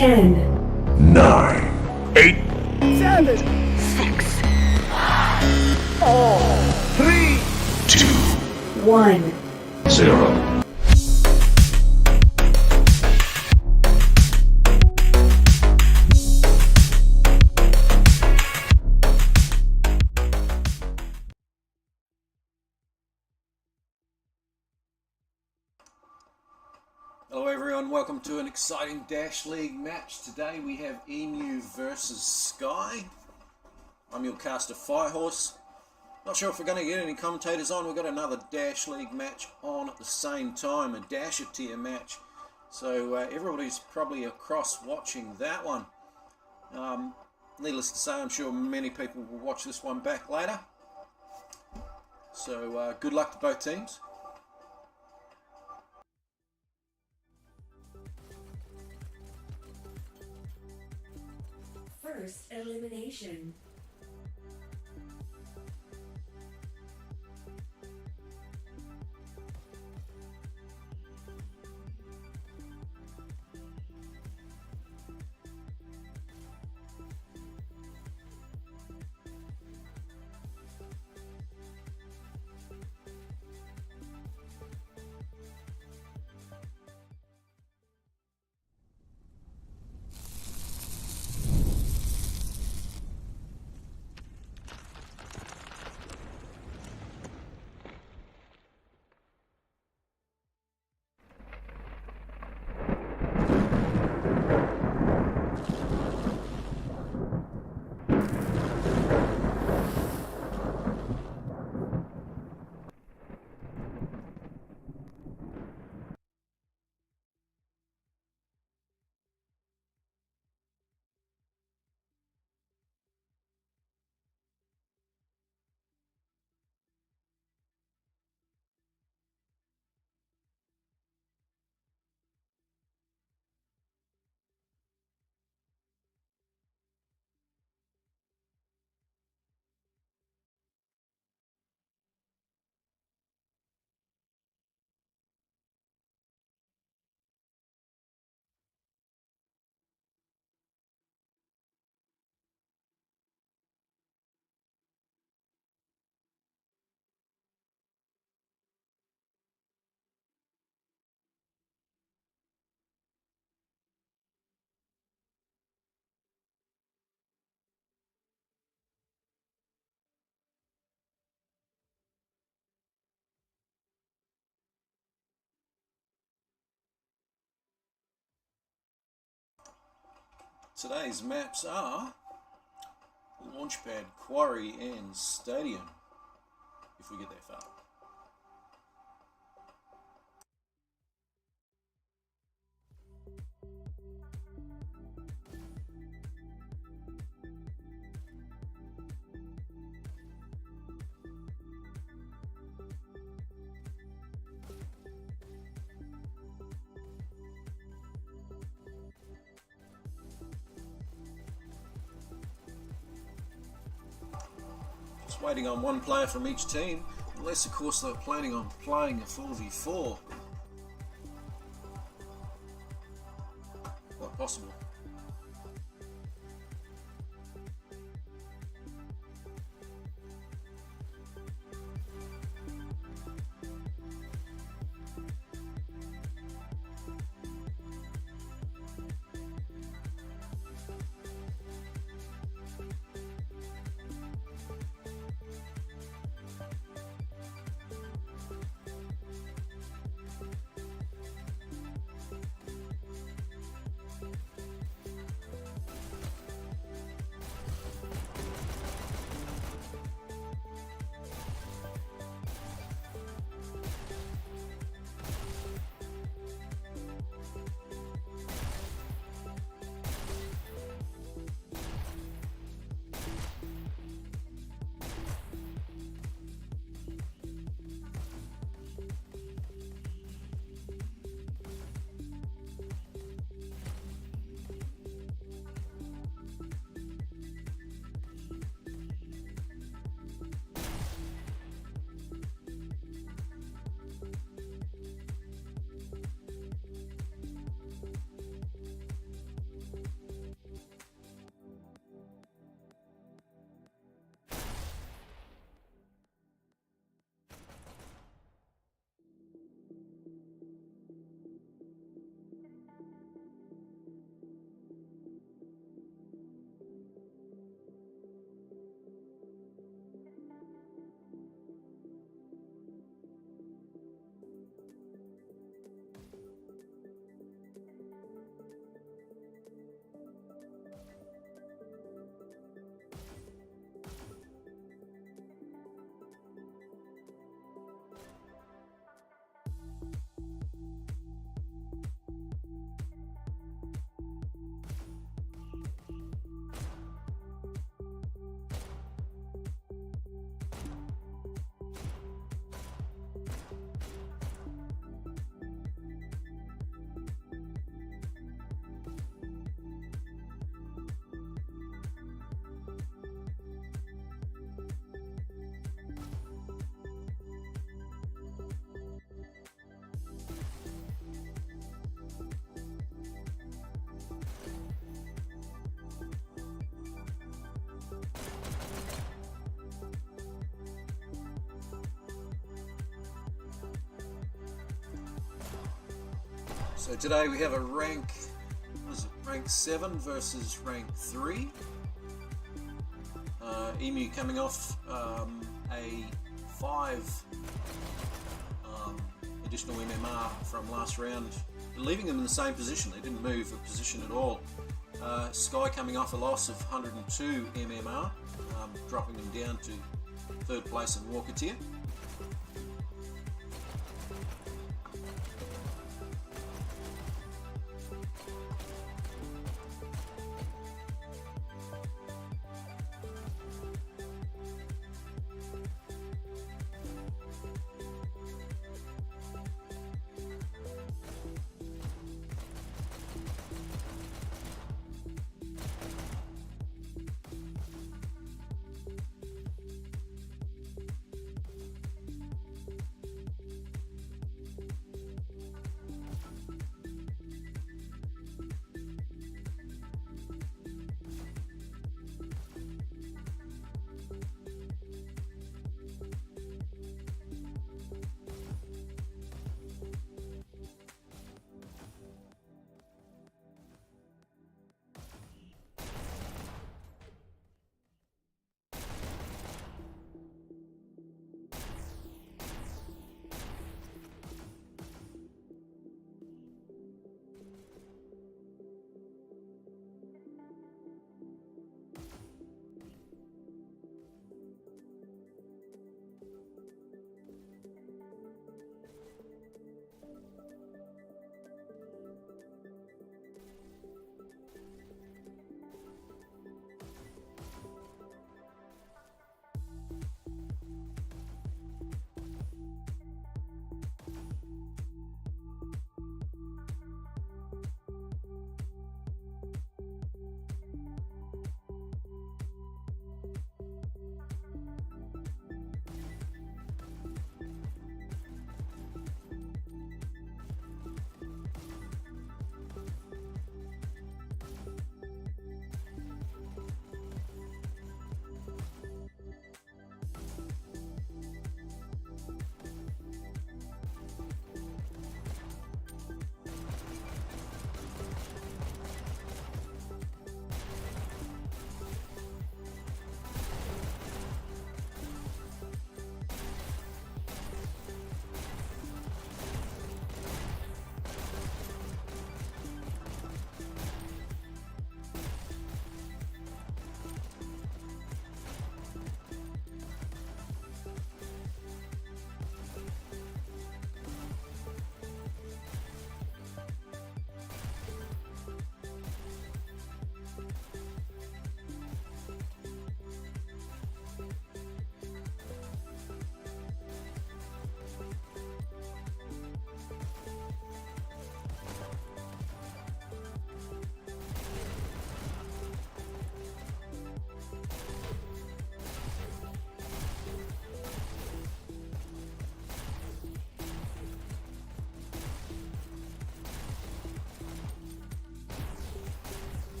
10, 9, 8, 7, 6, 3, 2, 1. 0. Hello everyone, welcome to an exciting Dash League match. Today we have EMU versus Sky. I'm your caster FireHorse. Not sure if we're going to get any commentators on. We've got another Dash League match on at the same time, a Dasher tier match. So everybody's probably across watching that one. Needless to say, I'm sure many people will watch this one back later. So good luck to both teams. First elimination. Today's maps are Launchpad, Quarry and Stadium, if we get that far. Just waiting on one player from each team, unless of course they're planning on playing a 4v4. Quite possible. So today we have a rank, what is it, rank 7 versus rank 3. EMU coming off a 5 additional MMR from last round, leaving them in the same position. They didn't move a position at all. Sky coming off a loss of 102 MMR, dropping them down to 3rd place in Walker tier.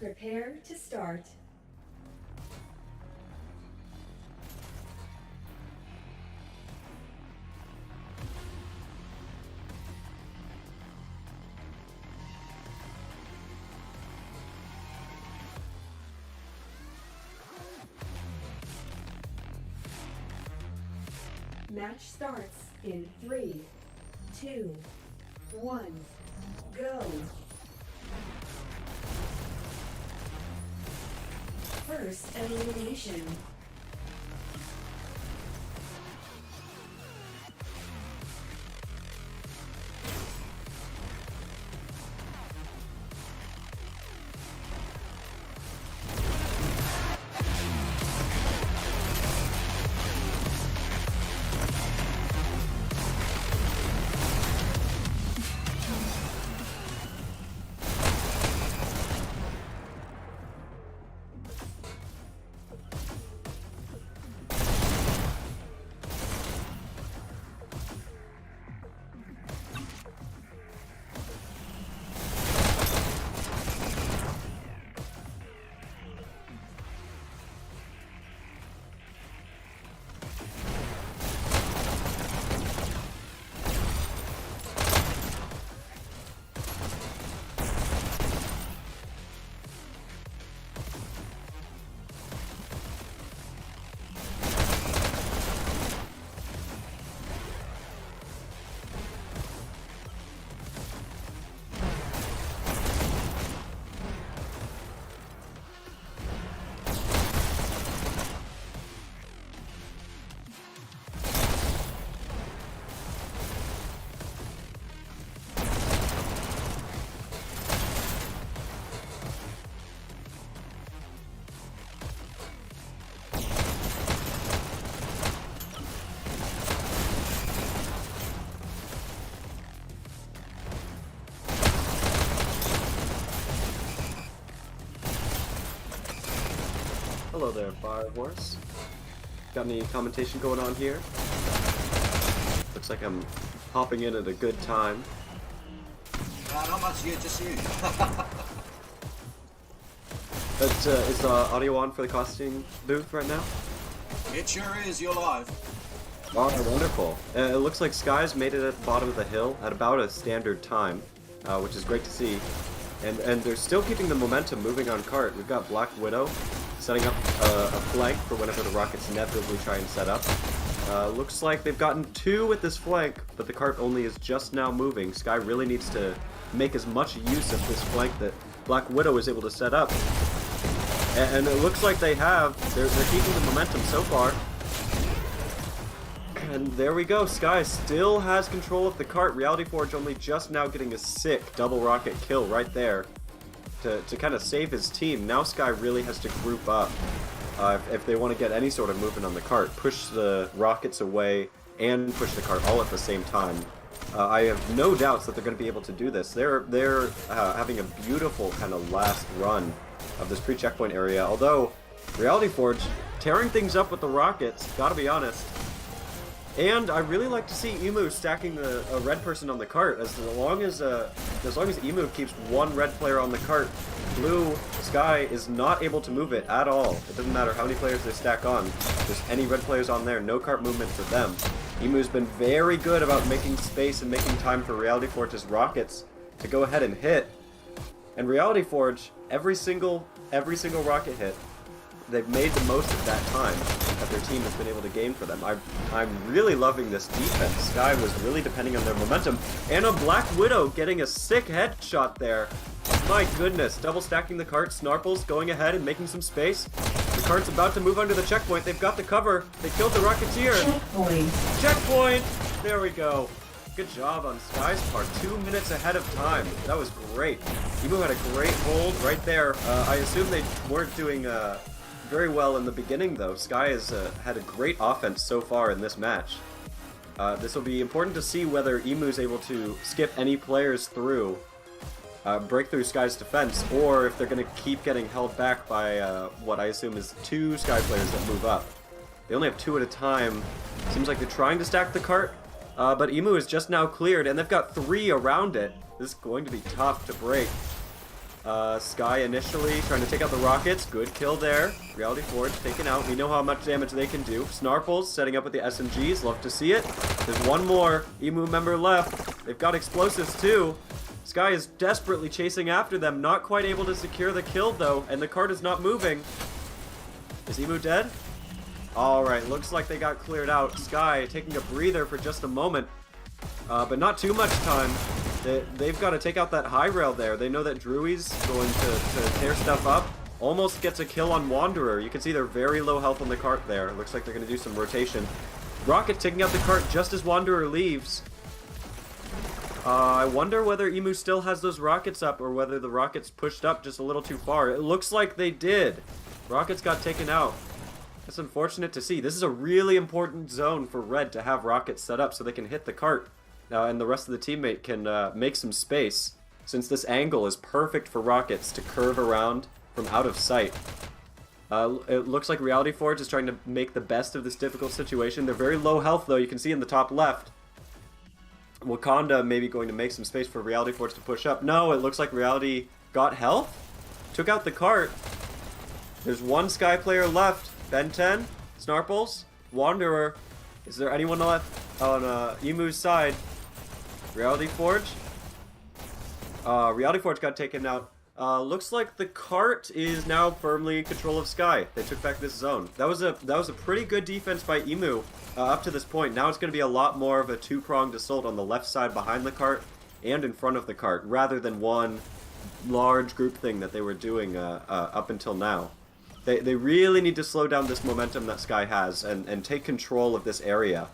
Prepare to start. Match starts in 3, 2, 1, go. First elimination. Hello there, FireHorse. Got any commentation going on here? Looks like I'm hopping in at a good time. Not much you, just you. Is the audio on for the costing booth right now? It sure is, you're live. Oh, wonderful. It looks like Sky's made it at the bottom of the hill at about a standard time, which is great to see. And they're still keeping the momentum moving on cart. We've got Black Widow setting up a flank for whenever the rockets inevitably try and set up. Looks like they've gotten 2 with this flank, but the cart only is just now moving. Sky really needs to make as much use of this flank that Black Widow is able to set up. And it looks like they have. They're keeping the momentum so far. And there we go. Sky still has control of the cart. Reality Forge only just now getting a sick double rocket kill right there to kind of save his team. Now Sky really has to group up if they want to get any sort of movement on the cart. Push the rockets away and push the cart all at the same time. I have no doubts that they're going to be able to do this. They're having a beautiful kind of last run of this pre-checkpoint area. Although Reality Forge tearing things up with the rockets, gotta be honest. And I really like to see EMU stacking a red person on the cart. As long as EMU keeps one red player on the cart, Blue Sky is not able to move it at all. It doesn't matter how many players they stack on. If there's any red players on there, no cart movement for them. EMU's been very good about making space and making time for Reality Forge's rockets to go ahead and hit. And Reality Forge, every single rocket hit, they've made the most of that time that their team has been able to gain for them. I'm really loving this defense. Sky was really depending on their momentum. And a Black Widow getting a sick headshot there. My goodness, double stacking the cart. Snarples going ahead and making some space. The cart's about to move under the checkpoint. They've got the cover. They killed the Rocketeer. Checkpoint. Checkpoint! There we go. Good job on Sky's part. 2 minutes ahead of time. That was great. EMU had a great hold right there. I assume they weren't doing very well in the beginning, though. Sky has had a great offense so far in this match. This will be important to see whether EMU's able to skip any players through, break through Sky's defense, or if they're going to keep getting held back by what I assume is 2 Sky players that move up. They only have 2 at a time. Seems like they're trying to stack the cart, but EMU is just now cleared, and they've got 3 around it. This is going to be tough to break. Sky initially trying to take out the rockets. Good kill there. Reality Forge taken out. We know how much damage they can do. Snarples setting up with the SMGs. Love to see it. There's one more EMU member left. They've got explosives too. Sky is desperately chasing after them. Not quite able to secure the kill though. And the cart is not moving. Is EMU dead? Alright, looks like they got cleared out. Sky taking a breather for just a moment. But not too much time. They've got to take out that high rail there. They know that Drui's going to tear stuff up. Almost gets a kill on Wanderer. You can see they're very low health on the cart there. It looks like they're going to do some rotation. Rocket taking out the cart just as Wanderer leaves. I wonder whether EMU still has those rockets up or whether the rockets pushed up just a little too far. It looks like they did. Rockets got taken out. That's unfortunate to see. This is a really important zone for Red to have rockets set up so they can hit the cart. And the rest of the teammate can make some space, since this angle is perfect for rockets to curve around from out of sight. It looks like Reality Forge is trying to make the best of this difficult situation. They're very low health, though. You can see in the top left. Wakanda maybe going to make some space for Reality Forge to push up. No, it looks like Reality got health. Took out the cart. There's one Sky player left. Ben 10, Snarples, Wanderer. Is there anyone left on Emu's side? Reality Forge? Reality Forge got taken out. Looks like the cart is now firmly in control of Sky. They took back this zone. That was a pretty good defense by EMU up to this point. Now it's going to be a lot more of a two-pronged assault on the left side behind the cart and in front of the cart, rather than one large group thing that they were doing up until now. They really need to slow down this momentum that Sky has and take control of this area.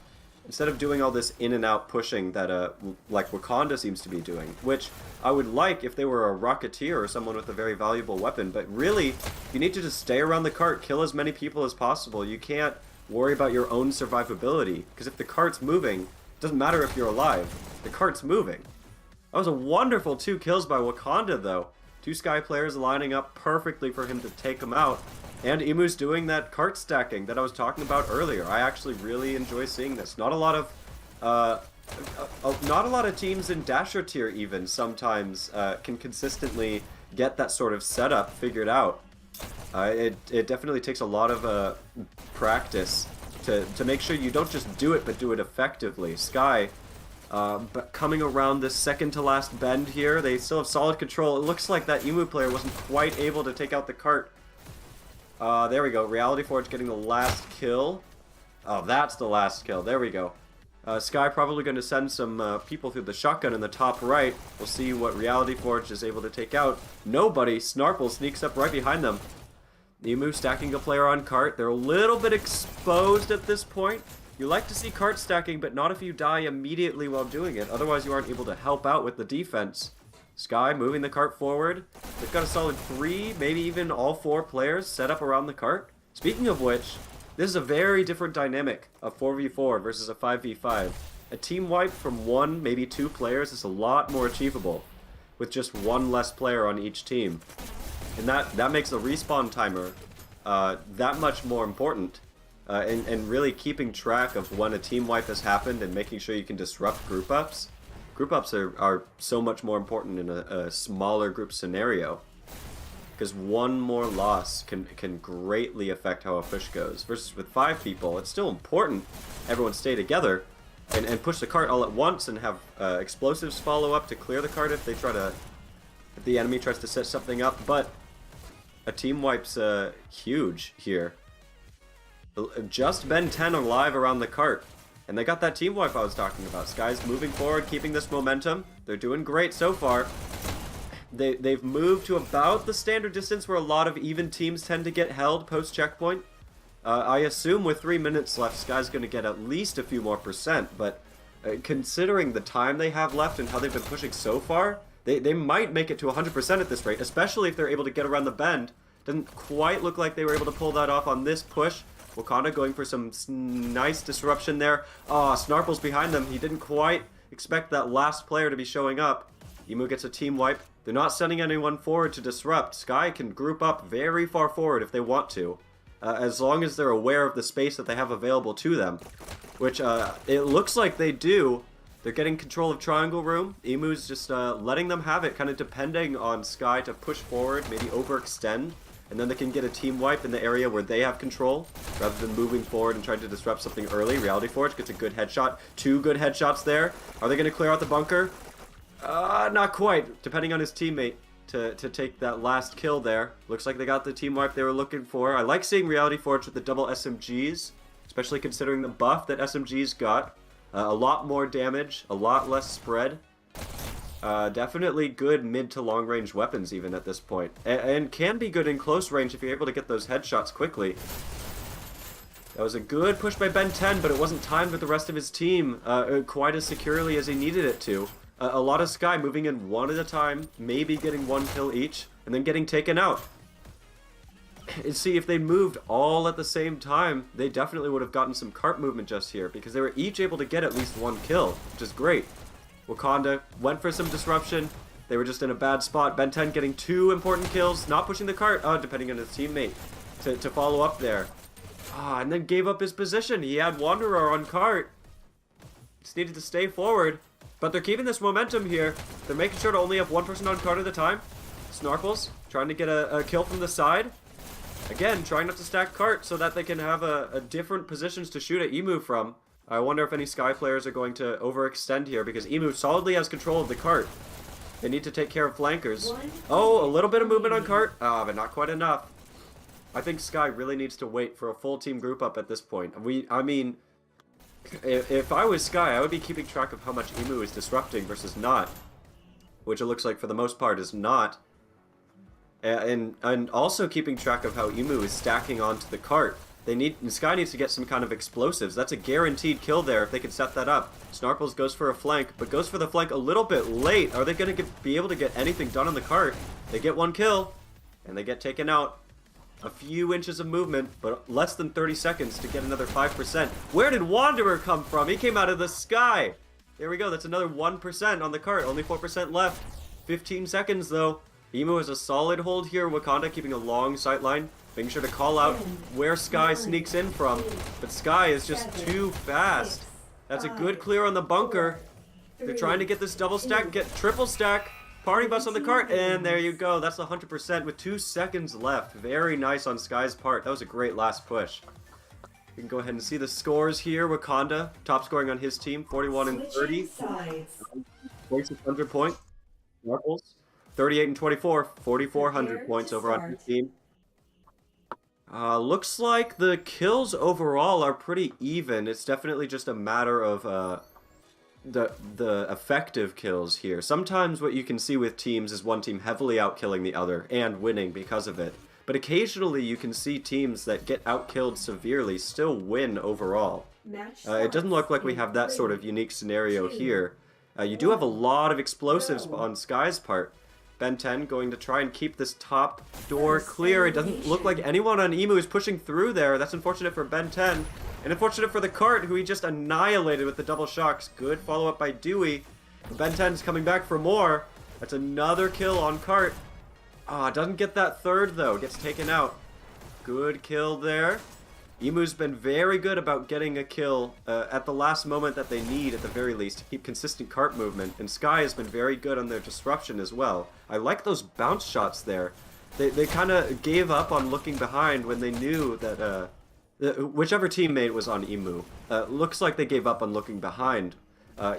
Instead of doing all this in and out pushing that like Wakanda seems to be doing, which I would like if they were a Rocketeer or someone with a very valuable weapon, but really, you need to just stay around the cart, kill as many people as possible. You can't worry about your own survivability, because if the cart's moving, it doesn't matter if you're alive, the cart's moving. That was a wonderful 2 kills by Wakanda, though. 2 Sky players lining up perfectly for him to take them out. And Emu's doing that cart stacking that I was talking about earlier. I actually really enjoy seeing this. Not a lot of teams in Dasher tier even sometimes can consistently get that sort of setup figured out. It definitely takes a lot of practice to make sure you don't just do it, but do it effectively. Sky, but coming around this second to last bend here, they still have solid control. It looks like that Emu player wasn't quite able to take out the cart. There we go. Reality Forge getting the last kill. Oh, that's the last kill. There we go. Sky probably going to send some people through the shotgun in the top right. We'll see what Reality Forge is able to take out. Nobody. Snarple sneaks up right behind them. Emu stacking a player on cart. They're a little bit exposed at this point. You like to see cart stacking, but not if you die immediately while doing it. Otherwise, you aren't able to help out with the defense. Sky moving the cart forward. They've got a solid 3, maybe even all 4 players set up around the cart. Speaking of which, this is a very different dynamic of 4v4 versus a 5v5. A team wipe from 1, maybe 2 players is a lot more achievable with just 1 less player on each team. And that makes the respawn timer that much more important. And really keeping track of when a team wipe has happened and making sure you can disrupt group ups. Group ups are so much more important in a smaller group scenario, because one more loss can greatly affect how a push goes. Versus with 5 people, it's still important everyone stay together and push the cart all at once and have explosives follow up to clear the cart if the enemy tries to set something up. But a team wipe's huge here. Just Ben 10 alive around the cart. And they got that team wipe I was talking about. Sky's moving forward, keeping this momentum. They're doing great so far. They've moved to about the standard distance where a lot of even teams tend to get held post-checkpoint. I assume with 3 minutes left, Sky's going to get at least a few more %. But considering the time they have left and how they've been pushing so far, they might make it to 100% at this rate, especially if they're able to get around the bend. Doesn't quite look like they were able to pull that off on this push. Wakanda going for some nice disruption there. Oh, Snarple's behind them. He didn't quite expect that last player to be showing up. Emu gets a team wipe. They're not sending anyone forward to disrupt. Sky can group up very far forward if they want to, as long as they're aware of the space that they have available to them, which it looks like they do. They're getting control of triangle room. Emu's just letting them have it, kind of depending on Sky to push forward, maybe overextend, and then they can get a team wipe in the area where they have control, rather than moving forward and trying to disrupt something early. Reality Forge gets a good headshot. 2 good headshots there. Are they going to clear out the bunker? Not quite, depending on his teammate to take that last kill there. Looks like they got the team wipe they were looking for. I like seeing Reality Forge with the double SMGs, especially considering the buff that SMGs got. A lot more damage, a lot less spread. Definitely good mid to long range weapons even at this point. And can be good in close range if you're able to get those headshots quickly. That was a good push by Ben 10, but it wasn't timed with the rest of his team quite as securely as he needed it to. A lot of Sky moving in one at a time, maybe getting 1 kill each, and then getting taken out. And see, if they moved all at the same time, they definitely would have gotten some cart movement just here, because they were each able to get at least 1 kill, which is great. Wakanda went for some disruption. They were just in a bad spot. Ben 10 getting 2 important kills, not pushing the cart, depending on his teammate, to follow up there. And then gave up his position. He had Wanderer on cart. Just needed to stay forward. But they're keeping this momentum here. They're making sure to only have 1 person on cart at a time. Snarkles trying to get a kill from the side. Again, trying not to stack cart so that they can have a different positions to shoot at Emu from. I wonder if any Sky players are going to overextend here, because Emu solidly has control of the cart. They need to take care of flankers. Oh, a little bit of movement on cart, but not quite enough. I think Sky really needs to wait for a full team group up at this point. I mean, if I was Sky, I would be keeping track of how much Emu is disrupting versus not, which it looks like for the most part is not. And also keeping track of how Emu is stacking onto the cart. Sky needs to get some kind of explosives. That's a guaranteed kill there if they can set that up. Snarkles goes for a flank, but goes for the flank a little bit late. Are they going to be able to get anything done on the cart? They get 1 kill, and they get taken out. A few inches of movement, but less than 30 seconds to get another 5%. Where did Wanderer come from? He came out of the sky. There we go. That's another 1% on the cart. Only 4% left. 15 seconds, though. Emu has a solid hold here. Wakanda keeping a long sight line, making sure to call out where Sky sneaks in from. But Sky is just too fast. That's a good clear on the bunker. They're trying to get this double stack, get triple stack. Party bus on the cart, and there you go. That's 100% with 2 seconds left. Very nice on Sky's part. That was a great last push. We can go ahead and see the scores here. Wakanda, top scoring on his team, 41 and 30. 4,600 points. Knuckles, 38 and 24, 4,400 points over on his team. Looks like the kills overall are pretty even. It's definitely just a matter of the effective kills here. Sometimes what you can see with teams is one team heavily outkilling the other and winning because of it. But occasionally you can see teams that get outkilled severely still win overall. It doesn't look like we have that sort of unique scenario here. You do have a lot of explosives on Sky's part. Ben 10 going to try and keep this top door clear. It doesn't look like anyone on Emu is pushing through there. That's unfortunate for Ben 10. And unfortunate for the cart, who he just annihilated with the double shocks. Good follow-up by Dewey. Ben 10's coming back for more. That's another kill on cart. Doesn't get that third, though. Gets taken out. Good kill there. Emu's been very good about getting a kill at the last moment that they need, at the very least, to keep consistent cart movement. And Sky has been very good on their disruption as well. I like those bounce shots there. They kind of gave up on looking behind when they knew that whichever teammate was on Emu. Looks like they gave up on looking behind.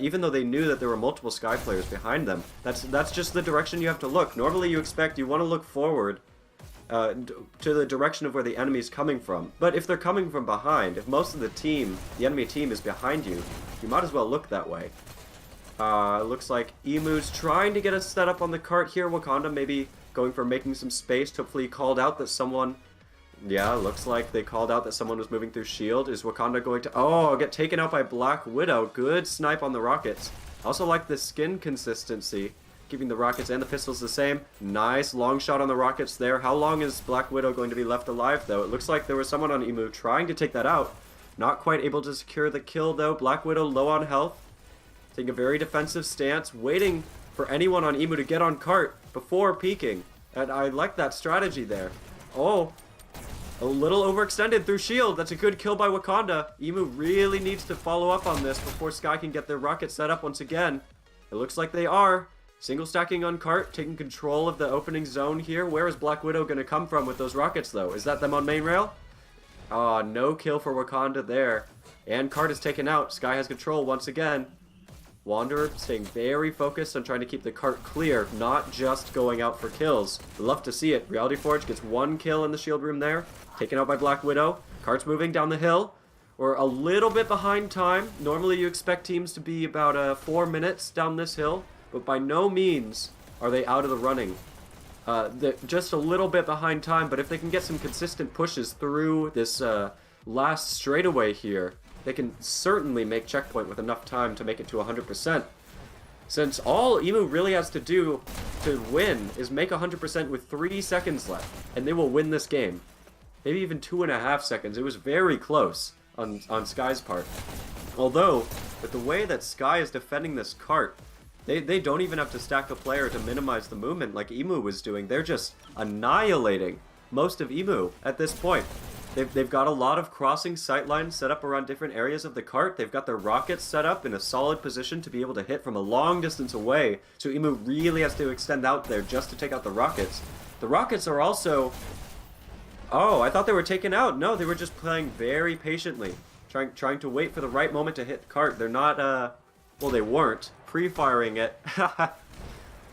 Even though they knew that there were multiple Sky players behind them. That's just the direction you have to look. Normally you want to look forward to the direction of where the enemy is coming from. But if they're coming from behind, if most of the enemy team is behind you, you might as well look that way. Looks like Emu's trying to get us set up on the cart here. Wakanda maybe going for making some space. Hopefully he called out that someone... Yeah, looks like they called out that someone was moving through shield. Is Wakanda going to... get taken out by Black Widow. Good snipe on the rockets. Also like the skin consistency. Keeping the rockets and the pistols the same. Nice long shot on the rockets there. How long is Black Widow going to be left alive, though? It looks like there was someone on Emu trying to take that out. Not quite able to secure the kill, though. Black Widow low on health. Taking a very defensive stance. Waiting for anyone on Emu to get on cart before peeking. And I like that strategy there. A little overextended through shield. That's a good kill by Wakanda. EMU really needs to follow up on this before Sky can get their rocket set up once again. It looks like they are. Single stacking on cart, taking control of the opening zone here. Where is Black Widow going to come from with those rockets, though? Is that them on main rail? Ah, no kill for Wakanda there. And cart is taken out. Sky has control once again. Wanderer staying very focused on trying to keep the cart clear, not just going out for kills. Love to see it. Reality Forge gets 1 kill in the shield room there. Taken out by Black Widow. Cart's moving down the hill. We're a little bit behind time. Normally you expect teams to be about 4 minutes down this hill, but by no means are they out of the running. They're just a little bit behind time, but if they can get some consistent pushes through this last straightaway here, they can certainly make checkpoint with enough time to make it to 100%. Since all EMU really has to do to win is make 100% with 3 seconds left, and they will win this game. Maybe even 2.5 seconds. It was very close on Sky's part. Although, with the way that Sky is defending this cart, they don't even have to stack a player to minimize the movement like EMU was doing. They're just annihilating most of EMU at this point. They've got a lot of crossing sightlines set up around different areas of the cart. They've got their rockets set up in a solid position to be able to hit from a long distance away. So EMU really has to extend out there just to take out the rockets. The rockets are also... Oh, I thought they were taken out. No, they were just playing very patiently. Trying to wait for the right moment to hit the cart. They're not, well, they weren't. Pre-firing it.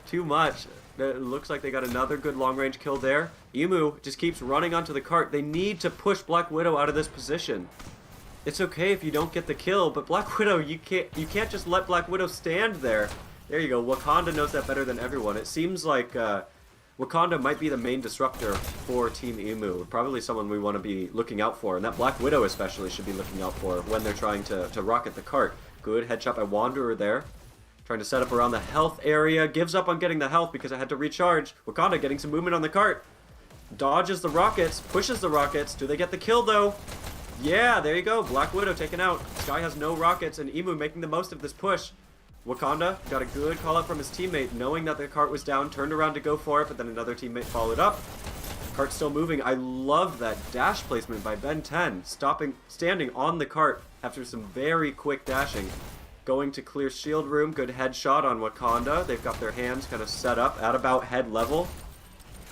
Too much. It looks like they got another good long-range kill there. EMU just keeps running onto the cart. They need to push Black Widow out of this position. It's okay if you don't get the kill, but Black Widow, you can't just let Black Widow stand there. There you go. Wakanda knows that better than everyone. It seems like Wakanda might be the main disruptor for Team EMU. Probably someone we want to be looking out for, and that Black Widow especially should be looking out for when they're trying to rocket the cart. Good headshot by Wanderer there. Trying to set up around the health area. Gives up on getting the health because I had to recharge. Wakanda getting some movement on the cart. Dodges the rockets. Pushes the rockets. Do they get the kill, though? Yeah, there you go. Black Widow taken out. Sky has no rockets, and EMU making the most of this push. Wakanda got a good call out from his teammate, knowing that the cart was down. Turned around to go for it, but then another teammate followed up. Cart still moving. I love that dash placement by Ben 10. Standing on the cart after some very quick dashing. Going to clear shield room. Good headshot on Wakanda. They've got their hands kind of set up at about head level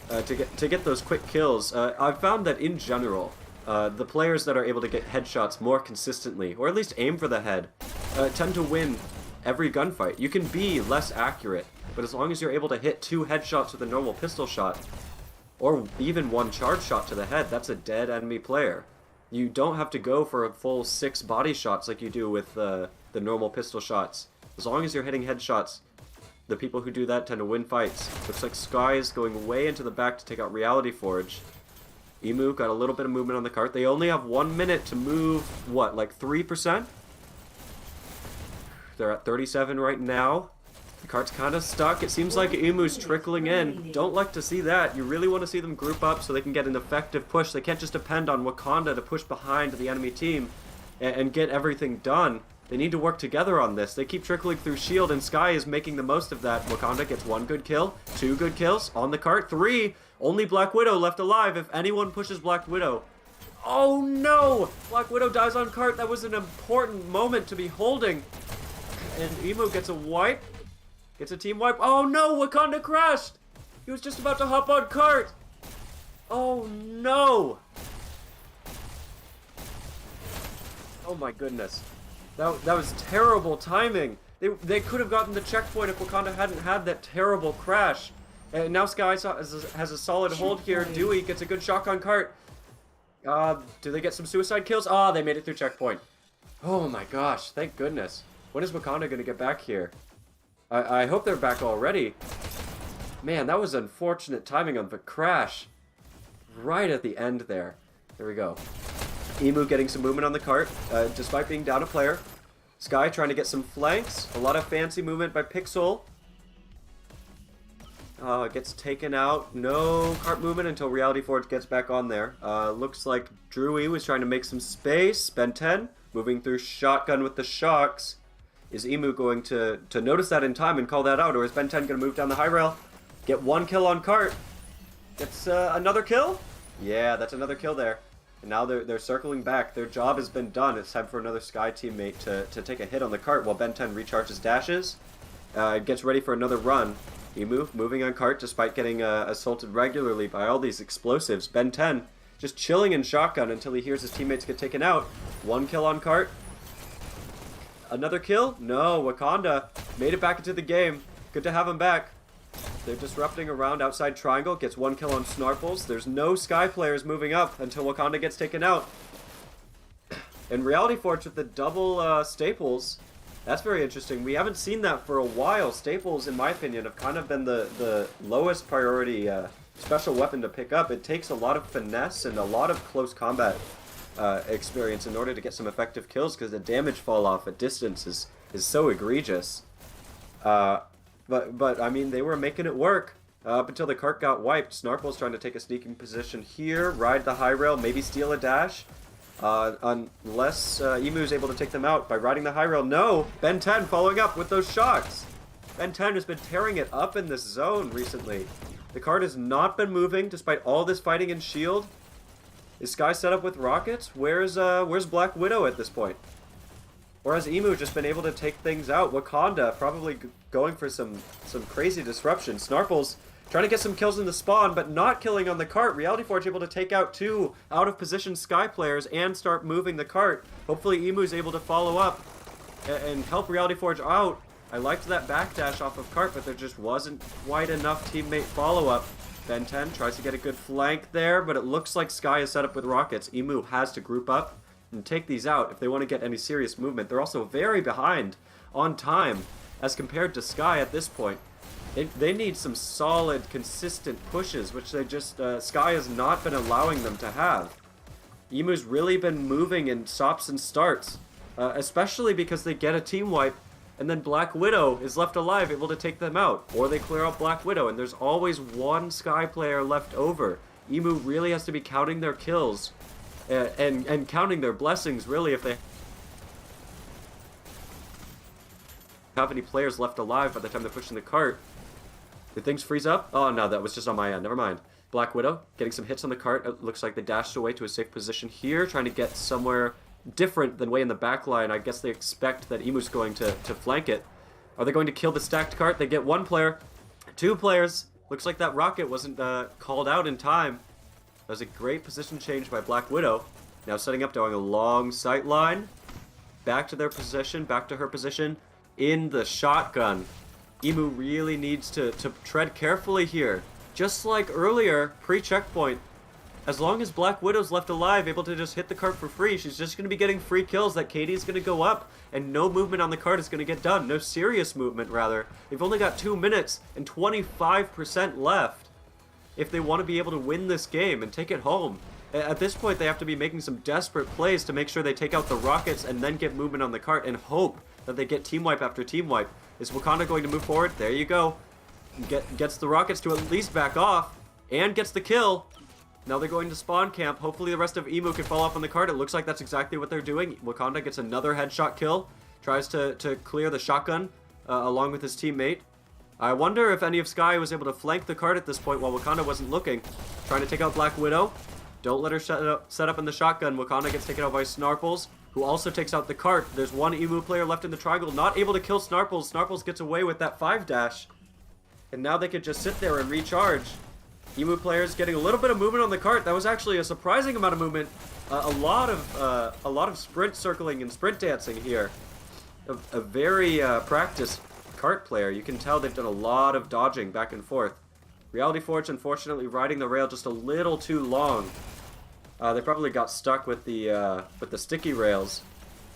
to get those quick kills. I've found that in general, the players that are able to get headshots more consistently, or at least aim for the head, tend to win every gunfight. You can be less accurate, but as long as you're able to hit 2 headshots with a normal pistol shot, or even 1 charge shot to the head, that's a dead enemy player. You don't have to go for a full 6 body shots like you do with the normal pistol shots. As long as you're hitting headshots, the people who do that tend to win fights. Looks like Sky is going way into the back to take out Reality Forge. EMU got a little bit of movement on the cart. They only have 1 minute to move, what, like 3%? They're at 37 right now. The cart's kind of stuck. It seems like EMU's trickling in. Don't like to see that. You really want to see them group up so they can get an effective push. They can't just depend on Wakanda to push behind the enemy team and get everything done. They need to work together on this. They keep trickling through shield, and Sky is making the most of that. Wakanda gets 1 good kill, 2 good kills on the cart, 3. Only Black Widow left alive. If anyone pushes Black Widow... Oh no! Black Widow dies on cart. That was an important moment to be holding. And EMU gets a wipe. Gets a team wipe. Oh no! Wakanda crashed! He was just about to hop on cart! Oh no! Oh my goodness. That was terrible timing. They could have gotten the checkpoint if Wakanda hadn't had that terrible crash. And now Sky has a solid hold here. Dewey gets a good shotgun cart. Do they get some suicide kills? Ah, they made it through checkpoint. Oh my gosh, thank goodness. When is Wakanda going to get back here? I hope they're back already. Man, that was unfortunate timing on the crash. Right at the end there. There we go. EMU getting some movement on the cart, despite being down a player. Sky trying to get some flanks. A lot of fancy movement by Pixel. Gets taken out. No cart movement until Reality Forge gets back on there. Looks like Drewy was trying to make some space. Ben 10 moving through shotgun with the shocks. Is EMU going to notice that in time and call that out? Or is Ben 10 going to move down the high rail? Get 1 kill on cart. Gets another kill? Yeah, that's another kill there. And now they're circling back. Their job has been done. It's time for another Sky teammate to take a hit on the cart while Ben 10 recharges dashes. Gets ready for another run. EMU moving on cart despite getting assaulted regularly by all these explosives. Ben 10 just chilling in shotgun until he hears his teammates get taken out. One kill on cart. Another kill? No, Wakanda made it back into the game. Good to have him back. They're disrupting around outside triangle. Gets one kill on Snarples. There's no Sky players moving up until Wakanda gets taken out. And Reality Forge with the double staples. That's very interesting. We haven't seen that for a while. Staples, in my opinion, have kind of been the lowest priority special weapon to pick up. It takes a lot of finesse and a lot of close combat experience in order to get some effective kills because the damage fall off at distance is so egregious. But I mean, they were making it work up until the cart got wiped. Snarple's trying to take a sneaking position here, ride the high rail, maybe steal a dash. Unless EMU is able to take them out by riding the high rail. No! Ben 10 following up with those shots. Ben 10 has been tearing it up in this zone recently. The cart has not been moving despite all this fighting in shield. Is Sky set up with rockets? Where's Black Widow at this point? Or has EMU just been able to take things out? Wakanda probably going for some crazy disruption. Snarples trying to get some kills in the spawn, but not killing on the cart. Reality Forge able to take out two out-of-position Sky players and start moving the cart. Hopefully EMU is able to follow up and help Reality Forge out. I liked that backdash off of cart, but there just wasn't quite enough teammate follow-up. Ben 10 tries to get a good flank there, but it looks like Sky is set up with rockets. EMU has to group up and take these out if they want to get any serious movement. They're also very behind on time as compared to Sky at this point. They need some solid, consistent pushes, which they just Sky has not been allowing them to have. EMU's really been moving in stops and starts, especially because they get a team wipe, and then Black Widow is left alive, able to take them out, or they clear out Black Widow, and there's always one Sky player left over. EMU really has to be counting their kills, and counting their blessings, really, if they have any players left alive by the time they're pushing the cart. Did things freeze up? Oh no, that was just on my end. Never mind. Black Widow getting some hits on the cart. It looks like they dashed away to a safe position here, trying to get somewhere different than way in the back line. I guess they expect that EMU's going to flank it. Are they going to kill the stacked cart? They get one player. Two players. Looks like that rocket wasn't called out in time. That was a great position change by Black Widow. Now setting up, doing a long sight line. Back to their position, back to her position in the shotgun. EMU really needs to tread carefully here. Just like earlier, pre-checkpoint, as long as Black Widow's left alive, able to just hit the cart for free, she's just going to be getting free kills. That Katie's going to go up, and no movement on the cart is going to get done. No serious movement, rather. They've only got 2 minutes and 25% left if they want to be able to win this game and take it home. At this point, they have to be making some desperate plays to make sure they take out the rockets and then get movement on the cart and hope that they get team wipe after team wipe. Is Wakanda going to move forward? There you go. Gets the rockets to at least back off and gets the kill. Now they're going to spawn camp. Hopefully the rest of EMU can fall off on the cart. It looks like that's exactly what they're doing. Wakanda gets another headshot kill. Tries to clear the shotgun along with his teammate. I wonder if any of Sky was able to flank the cart at this point while Wakanda wasn't looking. Trying to take out Black Widow. Don't let her set up in the shotgun. Wakanda gets taken out by Snarples, who also takes out the cart. There's one EMU player left in the triangle, not able to kill Snarples. Snarples gets away with that 5 dash. And now they could just sit there and recharge. EMU players getting a little bit of movement on the cart. That was actually a surprising amount of movement. A lot of sprint circling and sprint dancing here. A very practiced cart player. You can tell they've done a lot of dodging back and forth. Reality Forge, unfortunately, riding the rail just a little too long. They probably got stuck with the sticky rails.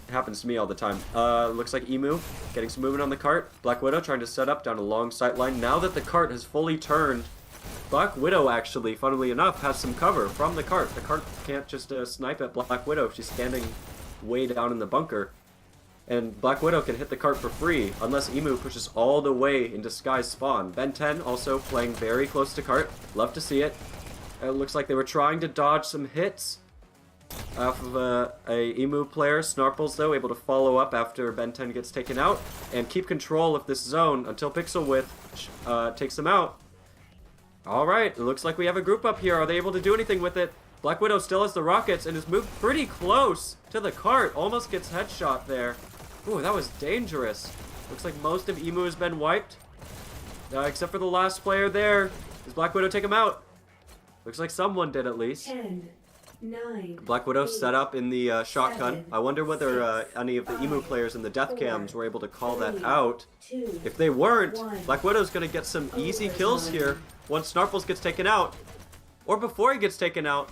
It happens to me all the time. Looks like EMU getting some movement on the cart. Black Widow trying to set up down a long sight line. Now that the cart has fully turned, Black Widow actually, funnily enough, has some cover from the cart. The cart can't just snipe at Black Widow if she's standing way down in the bunker. And Black Widow can hit the cart for free unless EMU pushes all the way into Sky's spawn. Ben 10 also playing very close to cart. Love to see it. It looks like they were trying to dodge some hits off of a EMU player. Snarples, though, able to follow up after Ben 10 gets taken out and keep control of this zone until Pixel Width takes them out. Alright, it looks like we have a group up here. Are they able to do anything with it? Black Widow still has the rockets and has moved pretty close to the cart. Almost gets headshot there. Ooh, that was dangerous. Looks like most of EMU has been wiped. Except for the last player there. Does Black Widow take him out? Looks like someone did at least. 10, 9, Black Widow 8, set up in the shotgun. 7, I wonder whether 6, any of the EMU 5, players in the death 4, cams were able to call that 3, out. 2, If they weren't, 1. Black Widow's going to get some easy kills here once Snarples gets taken out. Or before he gets taken out.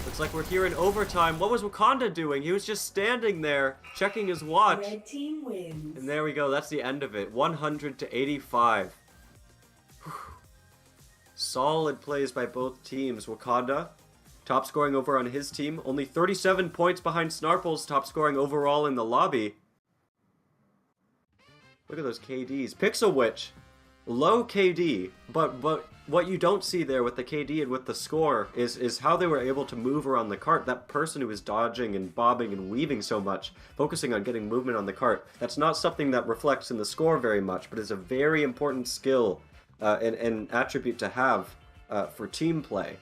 Looks like we're here in overtime. What was Wakanda doing? He was just standing there, checking his watch. Red team wins. And there we go. That's the end of it. 100 to 85. Whew. Solid plays by both teams. Wakanda, top scoring over on his team. Only 37 points behind Snarples, top scoring overall in the lobby. Look at those KDs. Pixel Witch, low KD, but what you don't see there with the KD and with the score is how they were able to move around the cart. That person who was dodging and bobbing and weaving so much, focusing on getting movement on the cart, that's not something that reflects in the score very much, but is a very important skill and attribute to have for team play.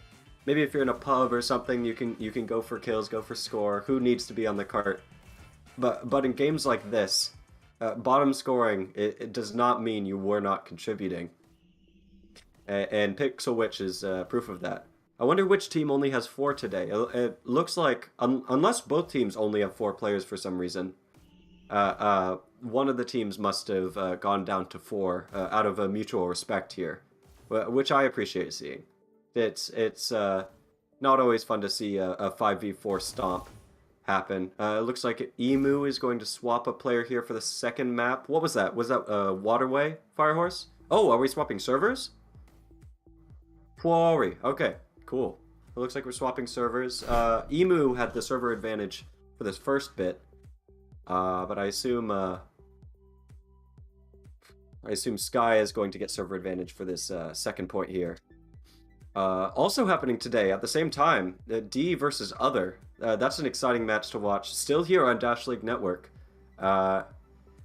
Maybe if you're in a pub or something, you can go for kills, go for score. Who needs to be on the cart? But in games like this, bottom scoring, it does not mean you were not contributing. And Pixel Witch is proof of that. I wonder which team only has 4 today. It looks like, unless both teams only have 4 players for some reason, one of the teams must have gone down to 4 out of a mutual respect here, which I appreciate seeing. It's not always fun to see a 5v4 stomp happen. It looks like EMU is going to swap a player here for the second map. What was that? Was that Waterway, FireHorse? Oh, are we swapping servers? Quarry. Okay, cool. It looks like we're swapping servers. EMU had the server advantage for this first bit, but I assume Sky is going to get server advantage for this second point here. Also happening today at the same time, D versus Other. That's an exciting match to watch. Still here on Dash League Network.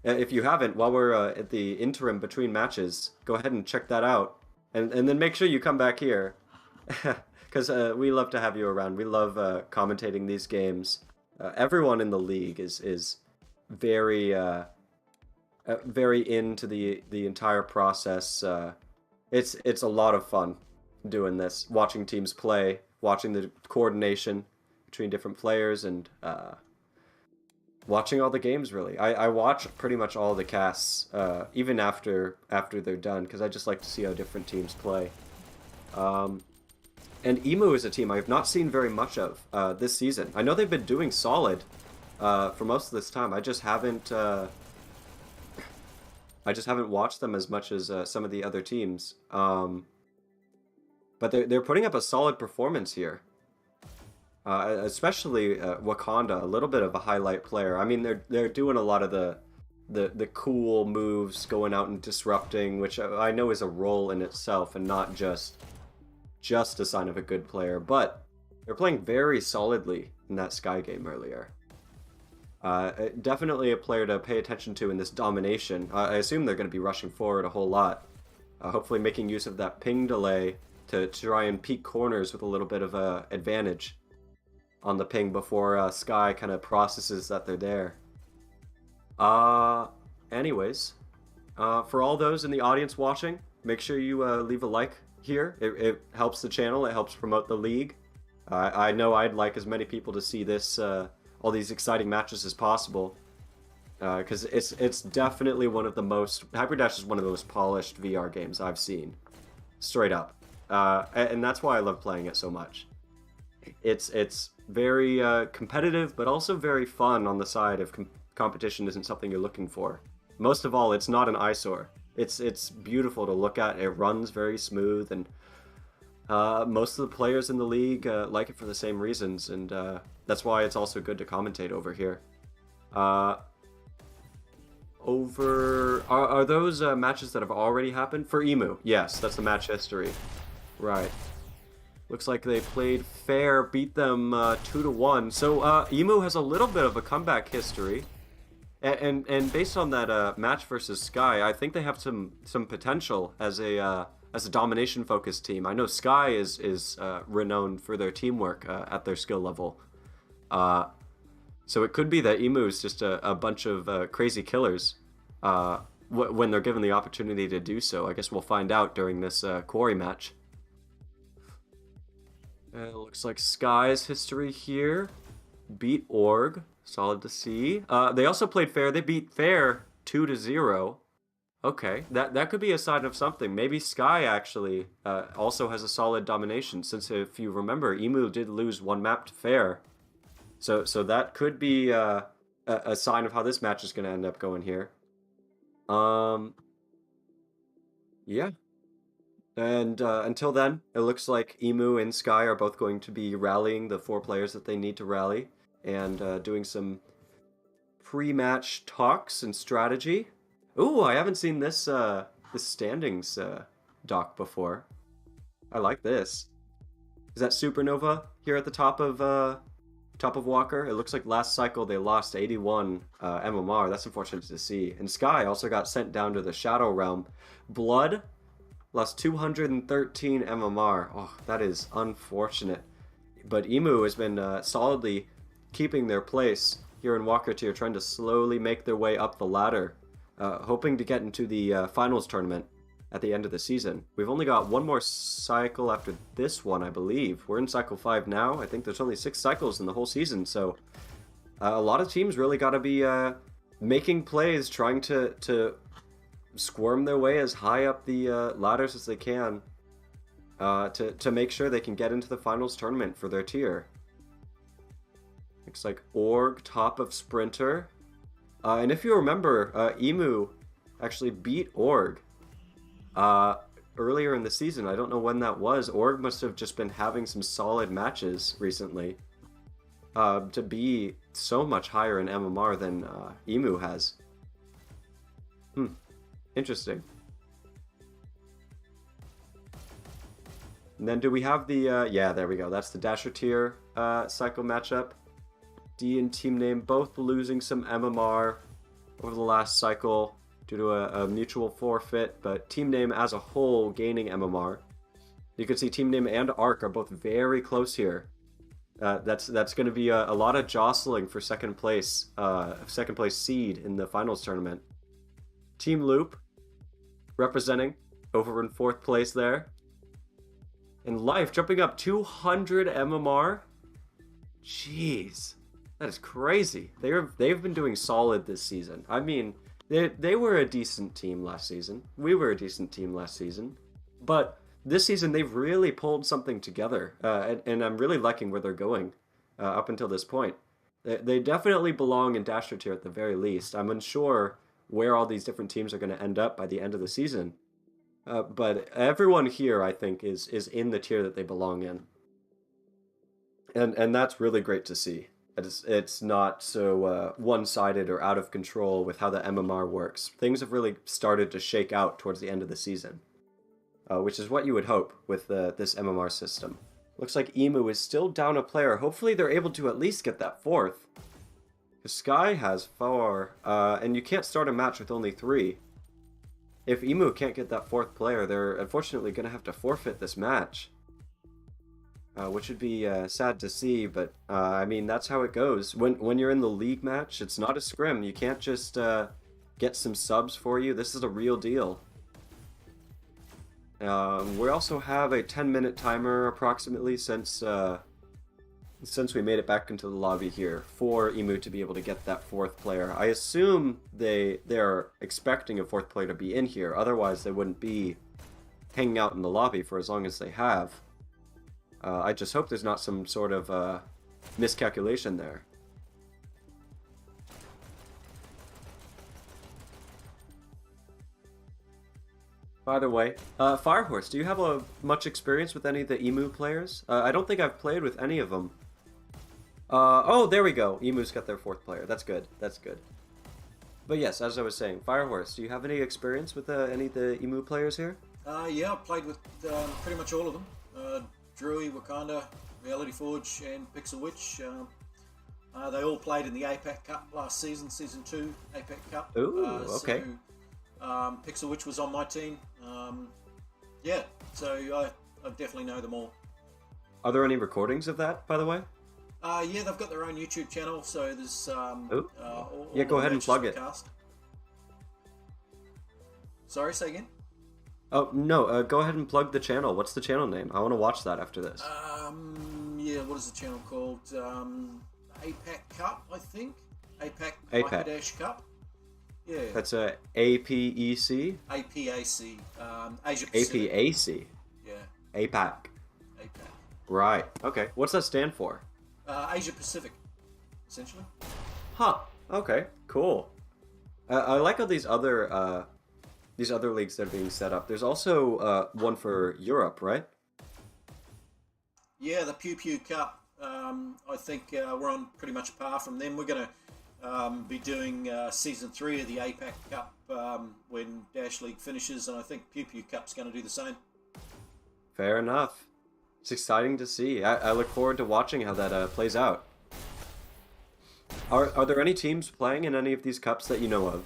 If you haven't, while we're at the interim between matches, go ahead and check that out. And then make sure you come back here. Because we love to have you around. We love commentating these games. Everyone in the league is very very into the entire process. It's a lot of fun doing this, watching teams play, watching the coordination between different players, and watching all the games, really. I watch pretty much all the casts, even after they're done, because I just like to see how different teams play. And EMU is a team I have not seen very much of this season. I know they've been doing solid for most of this time. I just haven't watched them as much as some of the other teams. But they're putting up a solid performance here. Especially Wakanda, a little bit of a highlight player. I mean, they're doing a lot of the cool moves, going out and disrupting, which I know is a role in itself and not just a sign of a good player. But they're playing very solidly in that Sky game earlier. Definitely a player to pay attention to in this domination. I assume they're going to be rushing forward a whole lot, hopefully making use of that ping delay to try and peek corners with a little bit of a advantage on the ping before Sky kind of processes that they're there. Anyways, for all those in the audience watching, make sure you leave a like here. It helps the channel, it helps promote the league. I know I'd like as many people to see this, all these exciting matches as possible, because it's definitely one of the most, Hyperdash is one of the most polished VR games I've seen, straight up. And that's why I love playing it so much. It's very competitive, but also very fun on the side if competition isn't something you're looking for. Most of all, it's not an eyesore. It's beautiful to look at. It runs very smooth, and most of the players in the league like it for the same reasons, and that's why it's also good to commentate over here. Are those matches that have already happened? For EMU, yes, that's the match history. Right. Looks like they played fair, beat them 2-1. So EMU has a little bit of a comeback history, and based on that match versus Sky, I think they have some potential as a as a domination-focused team. I know Sky is renowned for their teamwork at their skill level. So it could be that EMU is just a bunch of crazy killers when they're given the opportunity to do so. I guess we'll find out during this quarry match. It looks like Sky's history here. Beat Org. Solid to see. They also played Fair. They beat Fair 2-0. Okay, that could be a sign of something. Maybe Sky actually also has a solid domination, since if you remember, EMU did lose one map to Fair. So that could be a sign of how this match is going to end up going here. Yeah. And until then, it looks like EMU and Sky are both going to be rallying the 4 players that they need to rally, and doing some pre-match talks and strategy. Ooh, I haven't seen this standings doc before. I like this. Is that Supernova here at the top of Walker? It looks like last cycle they lost 81 MMR. That's unfortunate to see. And Sky also got sent down to the Shadow Realm. Blood lost 213 MMR. Oh, that is unfortunate. But EMU has been solidly keeping their place here in Walker Tier, trying to slowly make their way up the ladder. Hoping to get into the finals tournament at the end of the season. We've only got one more cycle after this one, I believe. We're in cycle 5 now. I think there's only 6 cycles in the whole season, so a lot of teams really got to be making plays, trying to squirm their way as high up the ladders as they can to make sure they can get into the finals tournament for their tier. Looks like Org, top of Sprinter. And if you remember, EMU actually beat Org earlier in the season. I don't know when that was. Org must have just been having some solid matches recently to be so much higher in MMR than EMU has. Interesting. And then do we have the... yeah, there we go. That's the Dasher tier cycle matchup. D and team name both losing some MMR over the last cycle due to a mutual forfeit, but team name as a whole gaining MMR. You can see team name and Arc are both very close here. That's going to be a lot of jostling for second place seed in the finals tournament. Team Loop representing over in 4th place there. And Life jumping up 200 MMR. Jeez. That is crazy. They've been doing solid this season. I mean, they were a decent team last season. We were a decent team last season. But this season, they've really pulled something together. And I'm really liking where they're going up until this point. They definitely belong in Dasher tier at the very least. I'm unsure where all these different teams are going to end up by the end of the season. But everyone here, I think, is in the tier that they belong in. And that's really great to see. It's not so one-sided or out of control with how the MMR works. Things have really started to shake out towards the end of the season, which is what you would hope with this MMR system. Looks like EMU is still down a player. Hopefully they're able to at least get that 4th. Because Sky has 4, and you can't start a match with only 3. If EMU can't get that 4th player, they're unfortunately going to have to forfeit this match. Which would be sad to see, but I mean, that's how it goes. When you're in the league match, it's not a scrim. You can't just get some subs for you. This is a real deal. We also have a 10-minute timer approximately since we made it back into the lobby here for EMU to be able to get that 4th player. I assume they're expecting a 4th player to be in here. Otherwise, they wouldn't be hanging out in the lobby for as long as they have. I just hope there's not some sort of miscalculation there. By the way, FireHorse, do you have much experience with any of the EMU players? I don't think I've played with any of them. Oh, there we go. EMU's got their 4th player. That's good. That's good. But yes, as I was saying, FireHorse, do you have any experience with any of the EMU players here? Yeah, I've played with pretty much all of them. Drewy, Wakanda, Reality Forge, and Pixel Witch. They all played in the APAC Cup last season, Season 2 APAC Cup. Ooh, okay. So, Pixel Witch was on my team. Yeah, so I definitely know them all. Are there any recordings of that, by the way? Yeah, they've got their own YouTube channel, so there's Yeah, go ahead and plug it. Cast. Sorry, say again? Oh, no, go ahead and plug the channel. What's the channel name? I want to watch that after this. Yeah, what is the channel called? APAC Cup, I think. APAC. Hyperdash Cup. Yeah. That's a APEC? APAC. Asia Pacific. APAC? Yeah. APAC. APAC. Right. Okay. What's that stand for? Asia Pacific, essentially. Huh. Okay. Cool. I like how these other leagues that are being set up. There's also one for Europe, right? Yeah, the Pew Pew Cup. I think we're on pretty much par from them. We're going to be doing Season 3 of the APAC Cup when Dash League finishes, and I think Pew Pew Cup's going to do the same. Fair enough. It's exciting to see. I look forward to watching how that plays out. Are there any teams playing in any of these cups that you know of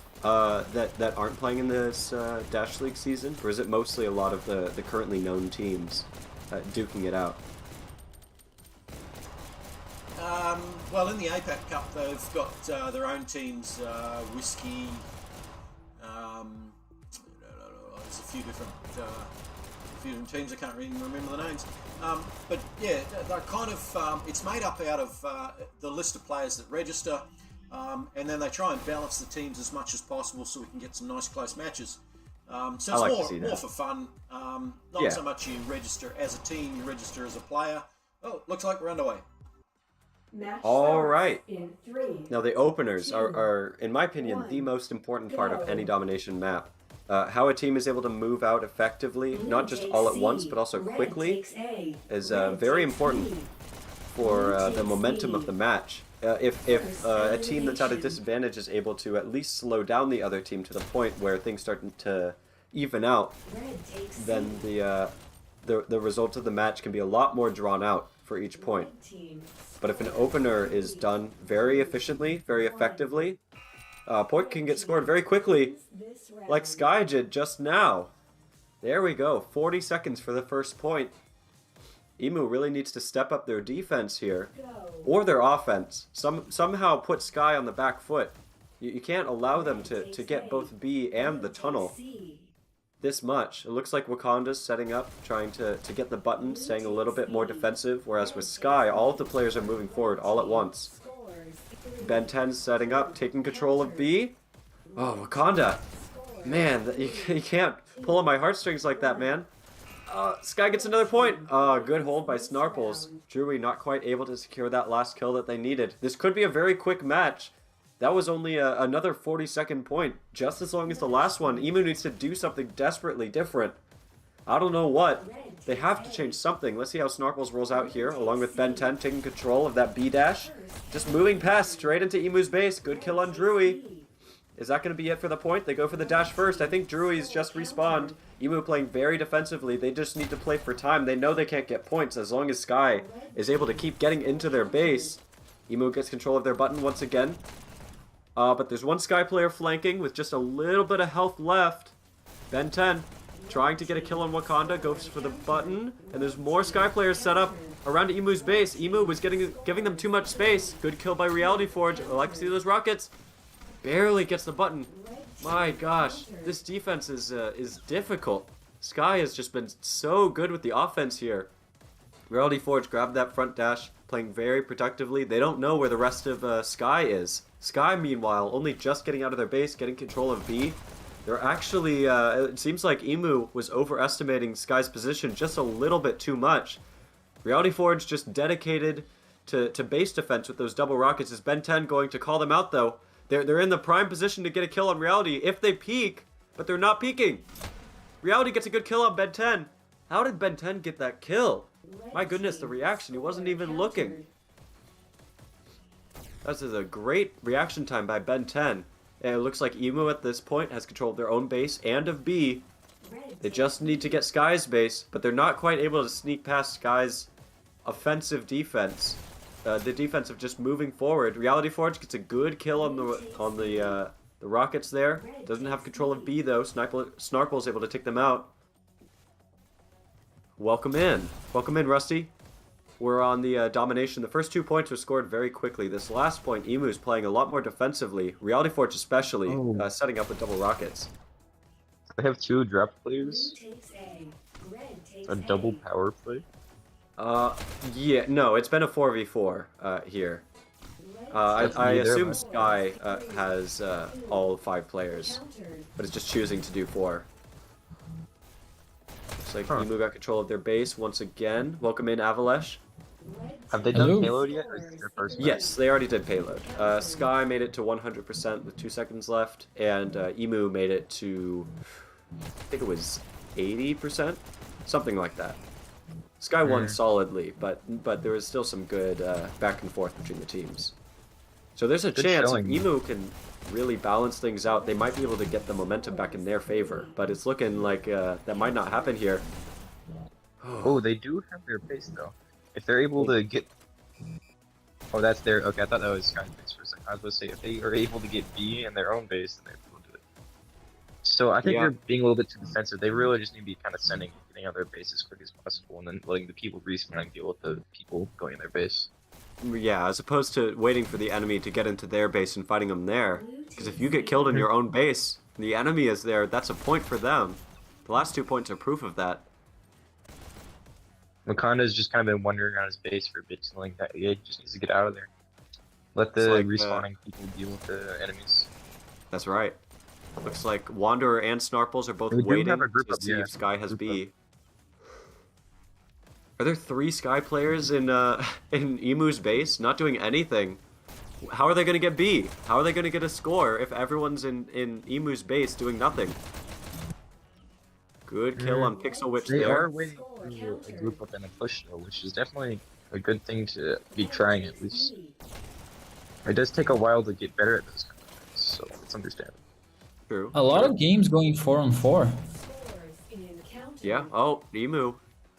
that aren't playing in this Dash League season? Or is it mostly a lot of the currently known teams duking it out? Well, in the APAC Cup, they've got their own teams, Whiskey, there's a few different teams, I can't really remember the names. But yeah, they're kind of, it's made up out of the list of players that register, and then they try and balance the teams as much as possible so we can get some nice close matches. So it's more for fun, not so much you register as a team, you register as a player. Oh, looks like we're underway. All right. In 3. Now the openers are, in my opinion, the most important part of any domination map. How a team is able to move out effectively, not just all at once, but also quickly, is very important for the momentum of the match. If a team that's at a disadvantage is able to at least slow down the other team to the point where things start to even out, then the result of the match can be a lot more drawn out for each point. But if an opener is done very efficiently, very effectively, point can get scored very quickly, like Sky did just now. There we go, 40 seconds for the first point. EMU really needs to step up their defense here, or their offense. Somehow put Sky on the back foot. You can't allow them to get both B and the tunnel this much. It looks like Wakanda's setting up, trying to get the button, staying a little bit more defensive, whereas with Sky, all of the players are moving forward all at once. Ben 10's setting up, taking control of B. Oh, Wakanda. Man, you can't pull on my heartstrings like that, man. Sky gets another point. Good hold by Snarples. Drury not quite able to secure that last kill that they needed. This could be a very quick match. That was only another 40-second point, just as long as the last one. EMU needs to do something desperately different. I don't know what. They have to change something. Let's see how Snarples rolls out here, along with Ben 10 taking control of that B dash. Just moving past, straight into EMU's base. Good kill on Drury. Is that going to be it for the point? They go for the dash first. I think Drury's just respawned. EMU playing very defensively. They just need to play for time. They know they can't get points as long as Sky is able to keep getting into their base. EMU gets control of their button once again. But there's one Sky player flanking with just a little bit of health left. Ben 10 trying to get a kill on Wakanda, goes for the button, and there's more Sky players set up around EMU's base. EMU was giving them too much space. Good kill by Reality Forge. I like to see those rockets. Barely gets the button. My gosh, this defense is difficult. Sky has just been so good with the offense here. Reality Forge grabbed that front dash, playing very productively. They don't know where the rest of Sky is. Sky, meanwhile, only just getting out of their base, getting control of B. They're actually, it seems like EMU was overestimating Sky's position just a little bit too much. Reality Forge just dedicated to base defense with those double rockets. Is Ben 10 going to call them out, though? They're in the prime position to get a kill on Reality if they peek, but they're not peeking. Reality gets a good kill on Ben 10. How did Ben 10 get that kill? My goodness, the reaction. He wasn't even looking. This is a great reaction time by Ben 10. And it looks like EMU at this point has control of their own base and of B. They just need to get Sky's base, but they're not quite able to sneak past Sky's offensive defense. The defense of just moving forward. Reality Forge gets a good kill on the rockets there. Doesn't have control of B though. Snarple is able to take them out. Welcome in. Welcome in, Rusty. We're on the domination. The first 2 points were scored very quickly. This last point, EMU's playing a lot more defensively. Reality Forge especially, setting up with double rockets. They have 2 draft players. Blue takes A. Red takes A double power play. Yeah, no, it's been a 4v4 here. I assume Sky has all 5 players, but it's just choosing to do 4. Looks like EMU got control of their base once again. Welcome in, Avalash. Have they done payload yet, or is this their first match? Yes, they already did payload. Sky made it to 100% with 2 seconds left, and EMU made it to, I think it was 80%? Something like that. Sky won solidly, but there was still some good back and forth between the teams. So there's a chance if EMU can really balance things out, they might be able to get the momentum back in their favor. But it's looking like that might not happen here. Oh, they do have their base though. If they're able to get... Oh, that's their... Okay, I thought that was Sky's base for a second. I was going to say, if they are able to get B in their own base, then they're able to do it. So I think they're being a little bit too defensive. They really just need to be kind of getting out their base as quick as possible, and then letting the people respawn and deal with the people going in their base. Yeah, as opposed to waiting for the enemy to get into their base and fighting them there. Because if you get killed in your own base, and the enemy is there, that's a point for them. The last 2 points are proof of that. Wakanda's just kind of been wandering around his base for a bit, so like that. Yeah, he just needs to get out of there. Let the respawning people deal with the enemies. That's right. Looks like Wanderer and Snarples are both waiting to see if Sky has B. Are there 3 Sky players in EMU's base not doing anything? How are they going to get B? How are they going to get a score if everyone's in EMU's base doing nothing? Good kill on Pixel Witch there. They are waiting for a group up and a push though, which is definitely a good thing to be trying at least. It does take a while to get better at those kind of things, so it's understandable. True. A lot of games going 4-on-4. Yeah. Oh, EMU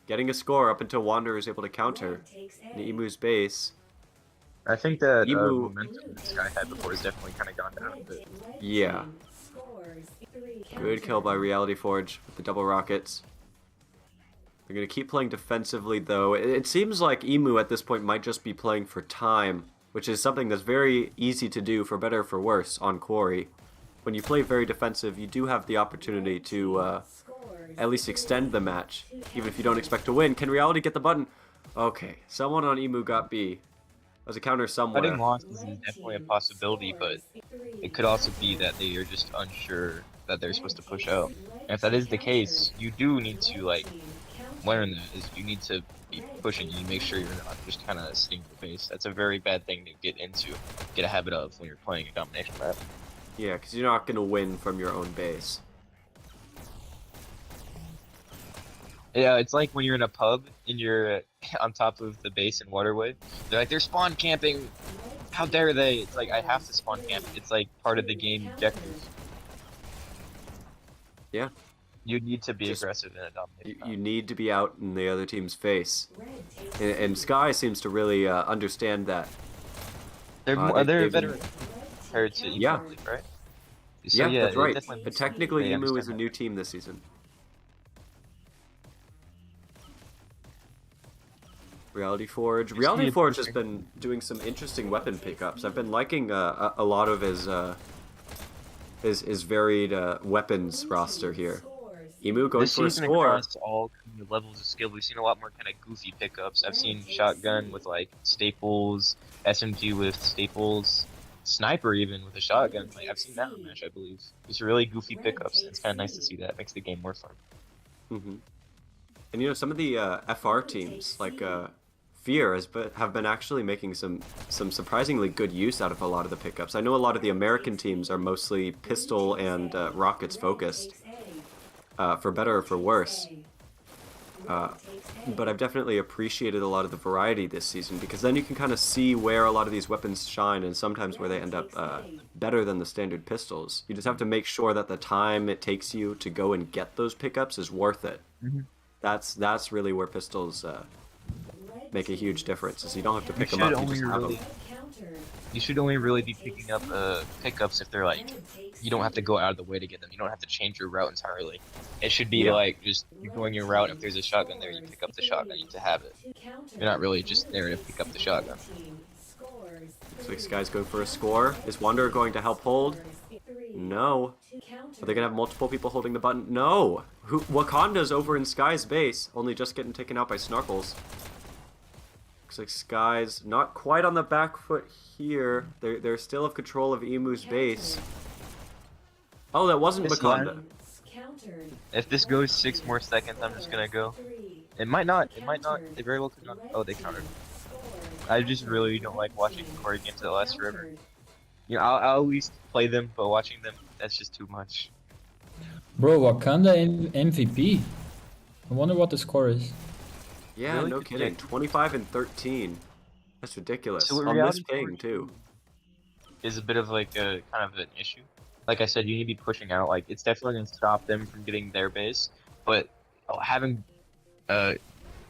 getting a score up until Wanderer is able to counter in EMU's base. I think that momentum this guy had before has definitely kind of gone down a bit. Yeah. Good kill by Reality Forge with the double rockets. They're going to keep playing defensively though. It seems like EMU at this point might just be playing for time, which is something that's very easy to do for better or for worse on Quarry. When you play very defensive, you do have the opportunity to at least extend the match, even if you don't expect to win. Can Reality get the button? Okay, someone on EMU got B. There's a counter somewhere. Cutting losses is definitely a possibility, but it could also be that they are just unsure that they're supposed to push out. And if that is the case, you do need to like learn that. Is you need to be pushing. You make sure you're not just kind of sitting in the base. That's a very bad thing to get a habit of when you're playing a domination map. Yeah, because you're not going to win from your own base. Yeah, it's like when you're in a pub and you're on top of the base in Waterway. They're like, they're spawn camping. How dare they? It's like, I have to spawn camp. It's like part of the game objective. Yeah. You need to be aggressive in a domination. You need to be out in the other team's face. And Sky seems to really understand that. They're better compared to EMU, right? So, yeah, that's right. But technically, EMU is a new team this season. Reality Forge. Reality Forge has been doing some interesting weapon pickups. I've been liking a lot of his varied weapons roster here. EMU going for a score. Across all levels of skill, we've seen a lot more kind of goofy pickups. I've seen shotgun with like staples, SMG with staples, sniper even with a shotgun. Like I've seen that in match, I believe. These are really goofy pickups. And it's kind of nice to see that. It makes the game more fun. And you know, some of the FR teams like Fear have been actually making some surprisingly good use out of a lot of the pickups. I know a lot of the American teams are mostly pistol and rockets focused, for better or for worse. But I've definitely appreciated a lot of the variety this season, because then you can kind of see where a lot of these weapons shine and sometimes where they end up better than the standard pistols. You just have to make sure that the time it takes you to go and get those pickups is worth it. That's really where pistols make a huge difference, is you don't have to pick them up, you just have them. You should only really be picking up pickups if they're like you don't have to go out of the way to get them. You don't have to change your route entirely. It should be like just you're going your route. If there's a shotgun there, you pick up the shotgun to have it. You're not really just there to pick up the shotgun. Looks like Sky's going for a score. Is Wanderer going to help hold? No. Are they gonna have multiple people holding the button? No! Wakanda's over in Sky's base, only just getting taken out by Snarkles. Looks like Sky's not quite on the back foot here. They're still have control of Emu's base. Oh, that wasn't Wakanda. If this goes 6 more seconds, I'm just gonna go. It might not. It might not. They very well could not. Oh, they countered. I just really don't like watching Corey games that last forever. You know, I'll at least play them, but watching them, that's just too much. Bro, Wakanda MVP. I wonder what the score is. Yeah, Really no good kidding. game. 25 and 13. That's ridiculous. So On reality this ping, Corey too. is a bit of like a kind of an issue. Like I said, you need to be pushing out. Like it's definitely gonna stop them from getting their base, but having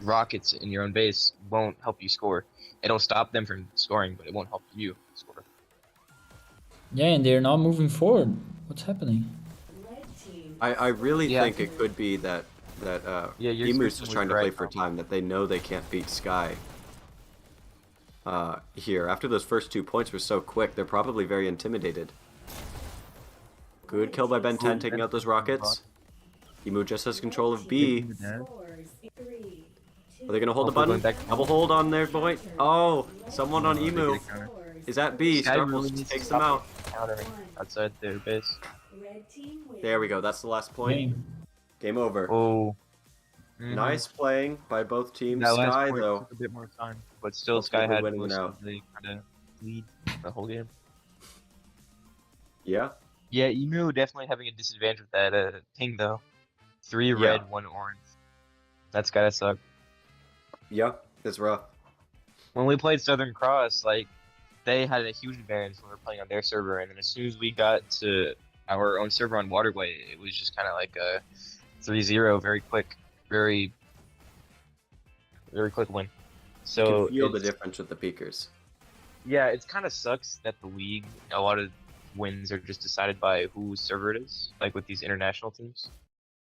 rockets in your own base won't help you score. It'll stop them from scoring, but it won't help you score. Yeah, and they're not moving forward. What's happening? I really Yeah. think it could be that Yeah, your Emu's system just was trying to play right, for Tom. time, that they know they can't beat Sky. Here, after those first 2 points were so quick, they're probably very intimidated. Good kill by Ben 10, taking out those rockets. Emu just has control of B. Are they gonna hold the Hopefully button? going back- Double hold on their point. Oh, someone on Emu. Is that B? Sky really Snarkles needs to takes them stop out. countering outside their base. There we go. That's the last point. Game. Game over. Oh. Nice playing by both teams. That last Sky point though. took a bit more time, but still Hopefully Sky we're had winning most now. of the kind of lead the whole game. Yeah. Yeah, Emu definitely having a disadvantage with that ping though. 3 Yeah. red, 1 orange. That's gotta suck. Yeah. It's rough. When we played Southern Cross, like they had a huge advantage when we were playing on their server, and then as soon as we got to our own server on Waterway, it was just kind of like a 3-0, very quick, very quick win. You So can feel the it's- difference with the peakers. yeah, it kind of sucks that the league, a lot of wins are just decided by whose server it is, like with these international teams.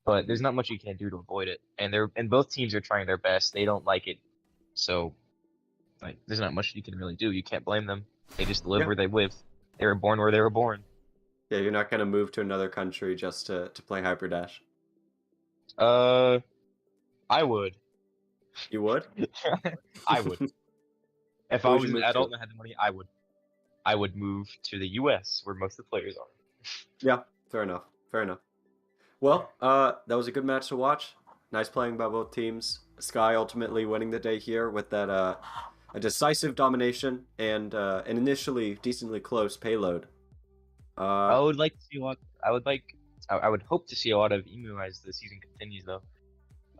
But there's not much you can do to avoid it, and both teams are trying their best. They don't like it, so like there's not much you can really do. You can't blame them. They just live Yeah. where they live. They were born where they were born. Yeah, you're not gonna move to another country just to play Hyperdash. I would. You would? I would. If Where I would was you an move adult to? and had the money, I would. I would move to the U.S. where most of the players are. Yeah, fair enough. Fair enough. Well, that was a good match to watch. Nice playing by both teams. Sky ultimately winning the day here with that a decisive domination and an initially decently close payload. I would like to see a lot. I would hope to see a lot of Emu as the season continues, though.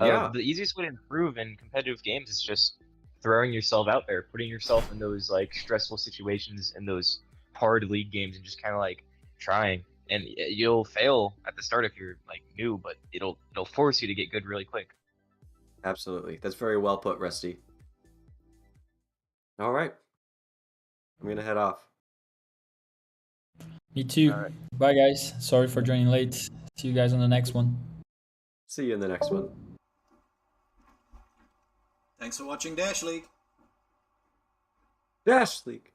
Yeah. The easiest way to improve in competitive games is just throwing yourself out there, putting yourself in those like stressful situations in those hard league games, and just kind of like trying. And you'll fail at the start if you're like new, but it'll force you to get good really quick. Absolutely. That's very well put, Rusty. All right. I'm going to head off. Me too. Alright. Bye, guys. Sorry for joining late. See you guys on the next one. See you in the next one. Thanks for watching Dash League. Dash League.